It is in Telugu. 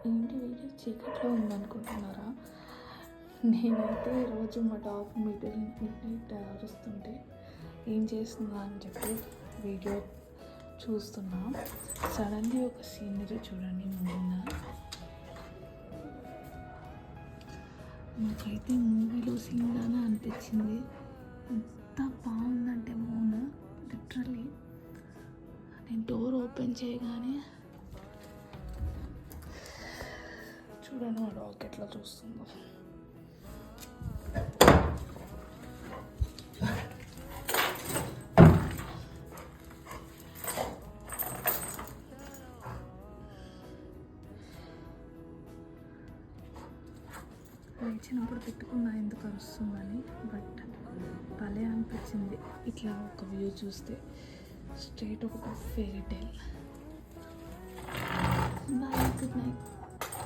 ఏంటి వీడియో చీకట్లో ఉందనుకుంటున్నారా? నేనైతే ఈరోజు మా డాగ్ మిడ్ నైట్ అరుస్తుంటే ఏం చేస్తుందా అని చెప్పి వీడియో చూస్తున్నా. సడన్లీ ఒక సీనరీ చూడండి. మూవీలో నాకైతే మూవీలో సీన్ లానే అనిపించింది. ఎంత బాగుందంటే మూన్ లిటరల్లీ నేను డోర్ ఓపెన్ చేయగానే చూడండి మా డాగ్ ఎట్లా చూస్తుందో. లేచినప్పుడు తిట్టుకున్నా ఎందుకు అరుస్తుందని, బట్ భలే అనిపించింది ఇట్లా ఒక వ్యూ చూస్తే. స్ట్రైట్ ఒక fairy tale. Bye, good night.